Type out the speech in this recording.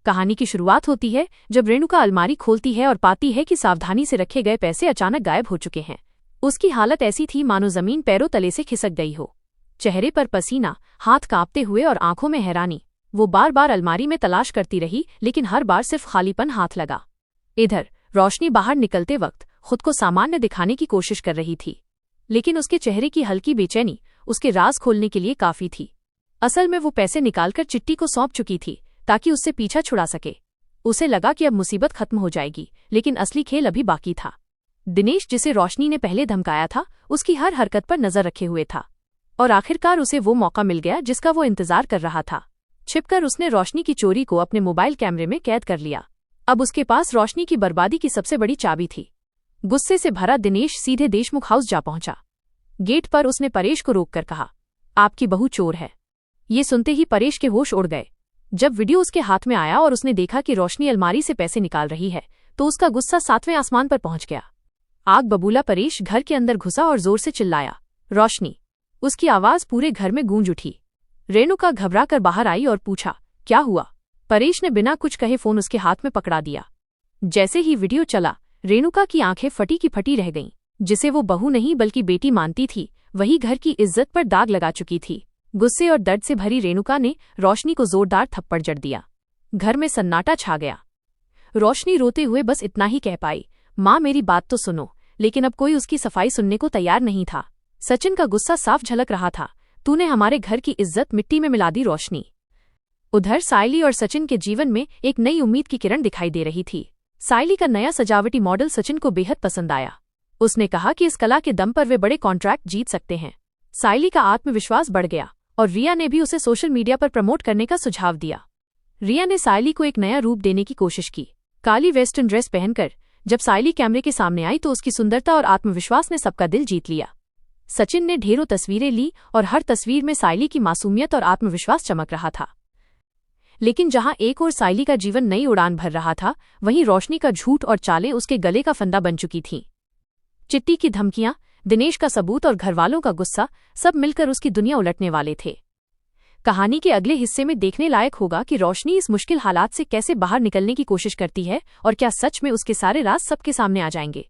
कहानी की शुरुआत होती है जब रेणुका अलमारी खोलती है और पाती है कि सावधानी से रखे गए पैसे अचानक गायब हो चुके हैं। उसकी हालत ऐसी थी मानो जमीन पैरों तले से खिसक गई हो। चेहरे पर पसीना, हाथ कांपते हुए और आंखों में हैरानी। वो बार बार अलमारी में तलाश करती रही, लेकिन हर बार सिर्फ खालीपन हाथ लगा। इधर रोशनी बाहर निकलते वक्त खुद को सामान्य दिखाने की कोशिश कर रही थी, लेकिन उसके चेहरे की हल्की बेचैनी उसके राज खोलने के लिए काफी थी। असल में वो पैसे निकालकर चिट्टी को सौंप चुकी थी ताकि उससे पीछा छुड़ा सके। उसे लगा कि अब मुसीबत खत्म हो जाएगी, लेकिन असली खेल अभी बाकी था। दिनेश, जिसे रोशनी ने पहले धमकाया था, उसकी हर हरकत पर नजर रखे हुए था और आखिरकार उसे वो मौका मिल गया जिसका वो इंतजार कर रहा था। छिपकर उसने रोशनी की चोरी को अपने मोबाइल कैमरे में कैद कर लिया। अब उसके पास रोशनी की बर्बादी की सबसे बड़ी चाबी थी। गुस्से से भरा दिनेश सीधे देशमुख हाउस जा पहुंचा। गेट पर उसने परेश को रोककर कहा, आपकी बहू चोर है। ये सुनते ही परेश के होश उड़ गए। जब वीडियो उसके हाथ में आया और उसने देखा कि रोशनी अलमारी से पैसे निकाल रही है, तो उसका गुस्सा 7वें आसमान पर पहुंच गया। आग बबूला परेश घर के अंदर घुसा और जोर से चिल्लाया, रोशनी। उसकी आवाज पूरे घर में गूंज उठी। रेणुका घबरा कर बाहर आई और पूछा, क्या हुआ? परेश ने बिना कुछ कहे फोन उसके हाथ में पकड़ा दिया। जैसे ही वीडियो चला, रेणुका की आंखें फटी की फटी रह गईं। जिसे वो बहू नहीं बल्कि बेटी मानती थी, वही घर की इज्जत पर दाग लगा चुकी थी। गुस्से और दर्द से भरी रेणुका ने रोशनी को जोरदार थप्पड़ जड़ दिया। घर में सन्नाटा छा गया। रोशनी रोते हुए बस इतना ही कह पाई, माँ मेरी बात तो सुनो, लेकिन अब कोई उसकी सफाई सुनने को तैयार नहीं था। सचिन का गुस्सा साफ झलक रहा था, तूने हमारे घर की इज्जत मिट्टी में मिला दी रोशनी। उधर सायली और सचिन के जीवन में एक नई उम्मीद की किरण दिखाई दे रही थी। सायली का नया सजावटी मॉडल सचिन को बेहद पसंद आया। उसने कहा कि इस कला के दम पर वे बड़े कॉन्ट्रैक्ट जीत सकते हैं। सायली का आत्मविश्वास बढ़ गया और रिया ने भी उसे सोशल मीडिया पर प्रमोट करने का सुझाव दिया। रिया ने सायली को एक नया रूप देने की कोशिश की। काली वेस्टर्न ड्रेस पहनकर जब सायली कैमरे के सामने आई तो उसकी सुंदरता और आत्मविश्वास ने सबका दिल जीत लिया। सचिन ने ढेरों तस्वीरें ली और हर तस्वीर में सायली की मासूमियत और आत्मविश्वास चमक रहा था। लेकिन जहां एक ओर सायली का जीवन नई उड़ान भर रहा था, वहीं रोशनी का झूठ और चालें उसके गले का फंदा बन चुकी थीं। चिट्टी की धमकियां, दिनेश का सबूत और घरवालों का गुस्सा, सब मिलकर उसकी दुनिया उलटने वाले थे। कहानी के अगले हिस्से में देखने लायक होगा कि रोशनी इस मुश्किल हालात से कैसे बाहर निकलने की कोशिश करती है और क्या सच में उसके सारे राज सबके सामने आ जाएंगे।